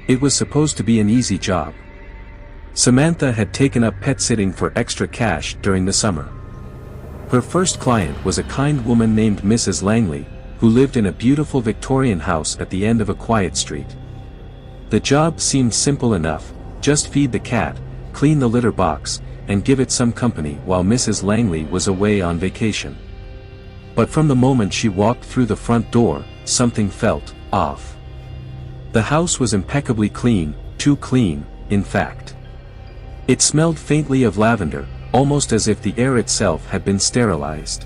It was supposed to be an easy job. Samantha had taken up pet sitting for extra cash during the summer. Her first client was a kind woman named Mrs. Langley, who lived in a beautiful Victorian house at the end of a quiet street. The job seemed simple enough: just feed the cat, clean the litter box, and give it some company while Mrs. Langley was away on vacation. But from the moment she walked through the front door, something felt off. The house was impeccably clean, too clean, in fact. It smelled faintly of lavender, almost as if the air itself had been sterilized.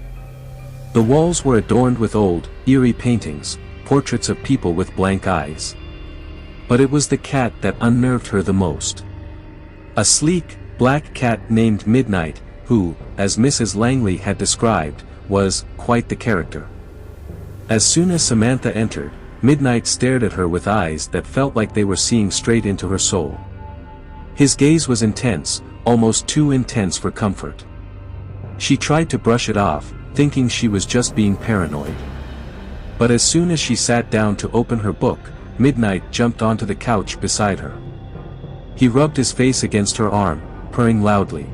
The walls were adorned with old, eerie paintings, portraits of people with blank eyes. But it was the cat that unnerved her the most. A sleek, black cat named Midnight, who, as Mrs. Langley had described, was quite the character. As soon as Samantha entered, Midnight stared at her with eyes that felt like they were seeing straight into her soul. His gaze was intense, almost too intense for comfort. She tried to brush it off, thinking she was just being paranoid. But as soon as she sat down to open her book, Midnight jumped onto the couch beside her. He rubbed his face against her arm, purring loudly.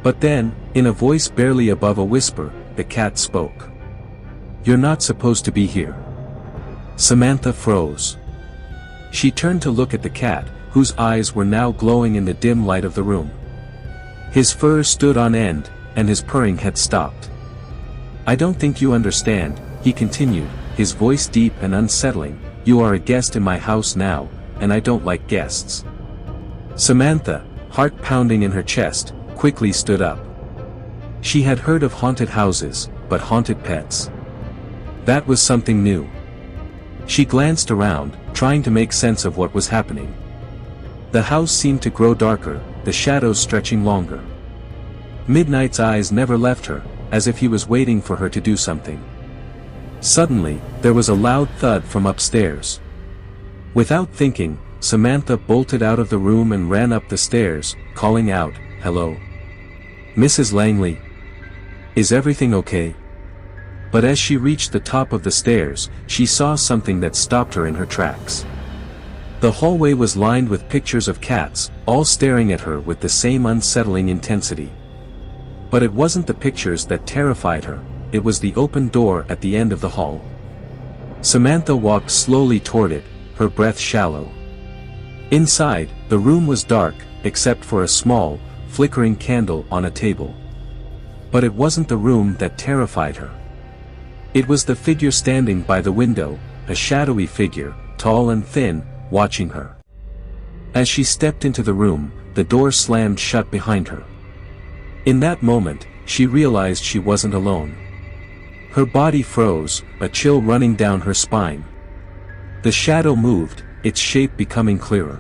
But then, in a voice barely above a whisper, the cat spoke. "You're not supposed to be here." Samantha froze. She turned to look at the cat, whose eyes were now glowing in the dim light of the room. His fur stood on end, and his purring had stopped. "I don't think you understand," he continued, his voice deep and unsettling. "You are a guest in my house now, and I don't like guests." Samantha, heart pounding in her chest, quickly stood up. She had heard of haunted houses, but haunted pets? That was something new. She glanced around, trying to make sense of what was happening. The house seemed to grow darker, the shadows stretching longer. Midnight's eyes never left her, as if he was waiting for her to do something. Suddenly, there was a loud thud from upstairs. Without thinking, Samantha bolted out of the room and ran up the stairs, calling out, "Hello? Mrs. Langley? Is everything okay?" But as she reached the top of the stairs, she saw something that stopped her in her tracks. The hallway was lined with pictures of cats, all staring at her with the same unsettling intensity. But it wasn't the pictures that terrified her, it was the open door at the end of the hall. Samantha walked slowly toward it, her breath shallow. Inside, the room was dark, except for a small, flickering candle on a table. But it wasn't the room that terrified her. It was the figure standing by the window, a shadowy figure, tall and thin, watching her. As she stepped into the room, the door slammed shut behind her. In that moment, she realized she wasn't alone. Her body froze, a chill running down her spine. The shadow moved, its shape becoming clearer.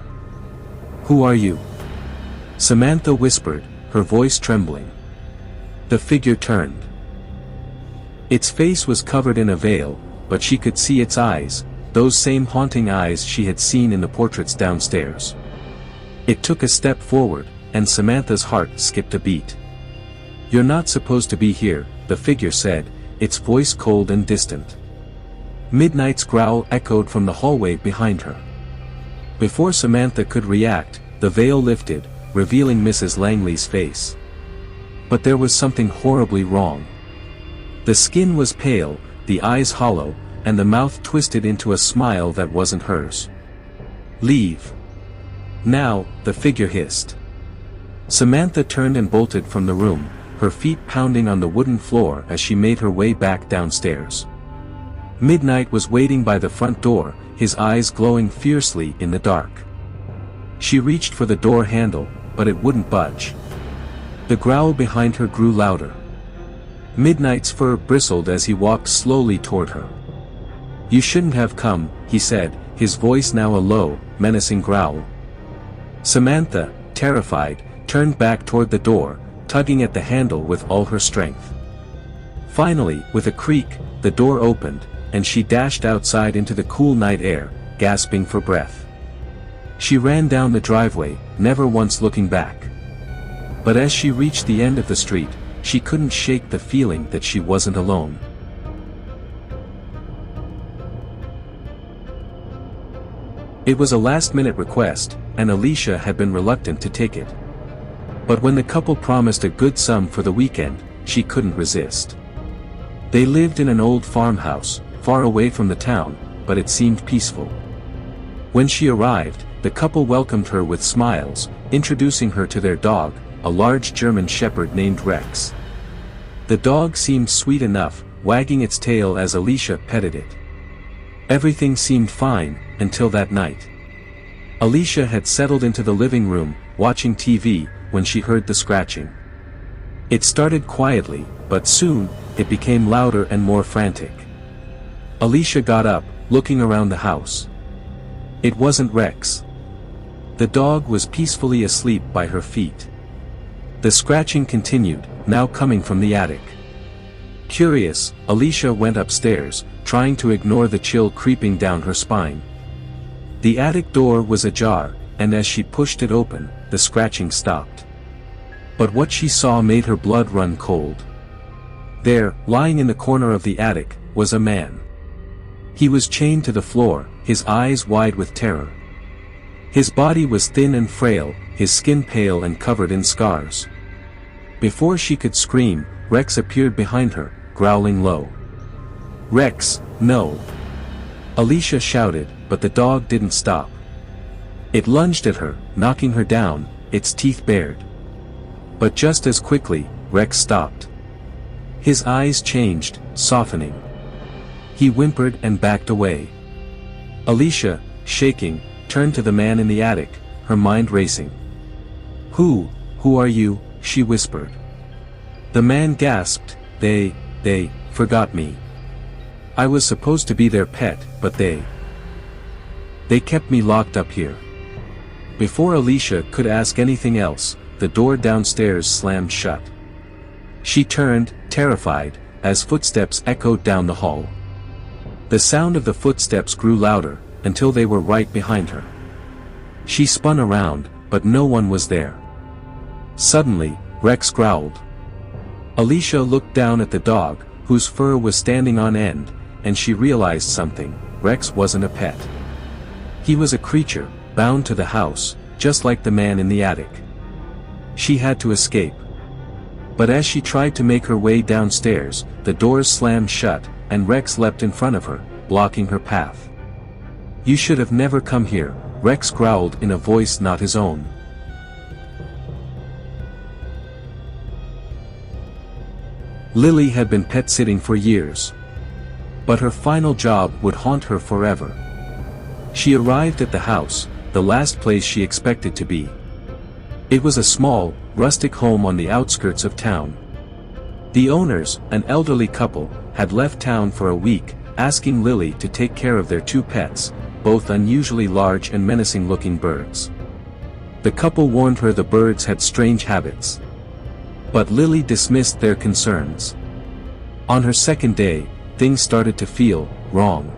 "Who are you?" Samantha whispered, her voice trembling. The figure turned. Its face was covered in a veil, but she could see its eyes, those same haunting eyes she had seen in the portraits downstairs. It took a step forward, and Samantha's heart skipped a beat. "You're not supposed to be here," the figure said, its voice cold and distant. Midnight's growl echoed from the hallway behind her. Before Samantha could react, the veil lifted, revealing Mrs. Langley's face. But there was something horribly wrong. The skin was pale, the eyes hollow, and the mouth twisted into a smile that wasn't hers. "Leave. Now," the figure hissed. Samantha turned and bolted from the room, her feet pounding on the wooden floor as she made her way back downstairs. Midnight was waiting by the front door, his eyes glowing fiercely in the dark. She reached for the door handle, but it wouldn't budge. The growl behind her grew louder. Midnight's fur bristled as he walked slowly toward her. "You shouldn't have come," he said, his voice now a low, menacing growl. Samantha, terrified, turned back toward the door, tugging at the handle with all her strength. Finally, with a creak, the door opened, and she dashed outside into the cool night air, gasping for breath. She ran down the driveway, never once looking back. But as she reached the end of the street, she couldn't shake the feeling that she wasn't alone. It was a last-minute request, and Alicia had been reluctant to take it. But when the couple promised a good sum for the weekend, she couldn't resist. They lived in an old farmhouse, far away from the town, but it seemed peaceful. When she arrived, the couple welcomed her with smiles, introducing her to their dog, a large German shepherd named Rex. The dog seemed sweet enough, wagging its tail as Alicia petted it. Everything seemed fine, until that night. Alicia had settled into the living room, watching TV, when she heard the scratching. It started quietly, but soon, it became louder and more frantic. Alicia got up, looking around the house. It wasn't Rex. The dog was peacefully asleep by her feet. The scratching continued, now coming from the attic. Curious, Alicia went upstairs, trying to ignore the chill creeping down her spine. The attic door was ajar, and as she pushed it open, the scratching stopped. But what she saw made her blood run cold. There, lying in the corner of the attic, was a man. He was chained to the floor, his eyes wide with terror. His body was thin and frail, his skin pale and covered in scars. Before she could scream, Rex appeared behind her, growling low. "Rex, no!" Alicia shouted, but the dog didn't stop. It lunged at her, knocking her down, its teeth bared. But just as quickly, Rex stopped. His eyes changed, softening. He whimpered and backed away. Alicia, shaking, turned to the man in the attic, her mind racing. Who are you?" she whispered. The man gasped, They forgot me. I was supposed to be their pet, but they kept me locked up here." Before Alicia could ask anything else, the door downstairs slammed shut. She turned, terrified, as footsteps echoed down the hall. The sound of the footsteps grew louder, until they were right behind her. She spun around, but no one was there. Suddenly, Rex growled. Alicia looked down at the dog, whose fur was standing on end, and she realized something: Rex wasn't a pet. He was a creature, bound to the house, just like the man in the attic. She had to escape. But as she tried to make her way downstairs, the doors slammed shut, and Rex leapt in front of her, blocking her path. "You should have never come here," Rex growled in a voice not his own. Lily had been pet-sitting for years. But her final job would haunt her forever. She arrived at the house, the last place she expected to be. It was a small, rustic home on the outskirts of town. The owners, an elderly couple, had left town for a week, asking Lily to take care of their two pets, both unusually large and menacing-looking birds. The couple warned her the birds had strange habits. But Lily dismissed their concerns. On her second day, things started to feel wrong.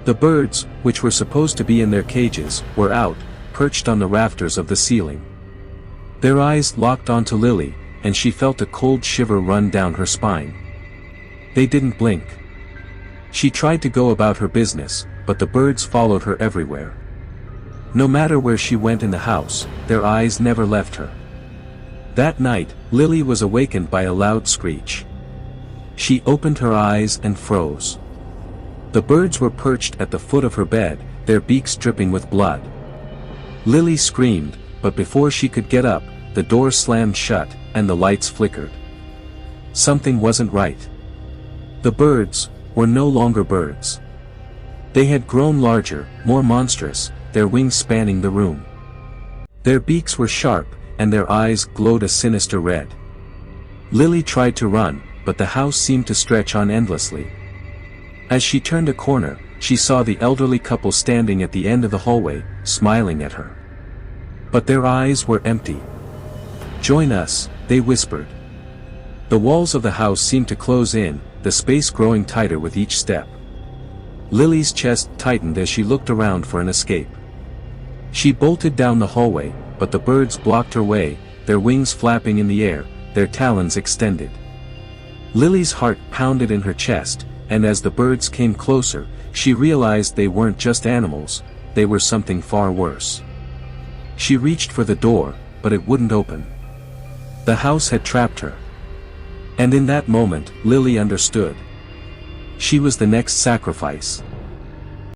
The birds, which were supposed to be in their cages, were out, perched on the rafters of the ceiling. Their eyes locked onto Lily, and she felt a cold shiver run down her spine. They didn't blink. She tried to go about her business, but the birds followed her everywhere. No matter where she went in the house, their eyes never left her. That night, Lily was awakened by a loud screech. She opened her eyes and froze. The birds were perched at the foot of her bed, their beaks dripping with blood. Lily screamed, but before she could get up, the door slammed shut, and the lights flickered. Something wasn't right. The birds were no longer birds. They had grown larger, more monstrous, their wings spanning the room. Their beaks were sharp, and their eyes glowed a sinister red. Lily tried to run, but the house seemed to stretch on endlessly. As she turned a corner, she saw the elderly couple standing at the end of the hallway, smiling at her. But their eyes were empty. "Join us," they whispered. The walls of the house seemed to close in, the space growing tighter with each step. Lily's chest tightened as she looked around for an escape. She bolted down the hallway, but the birds blocked her way, their wings flapping in the air, their talons extended. Lily's heart pounded in her chest, and as the birds came closer, she realized they weren't just animals, they were something far worse. She reached for the door, but it wouldn't open. The house had trapped her. And in that moment, Lily understood. She was the next sacrifice.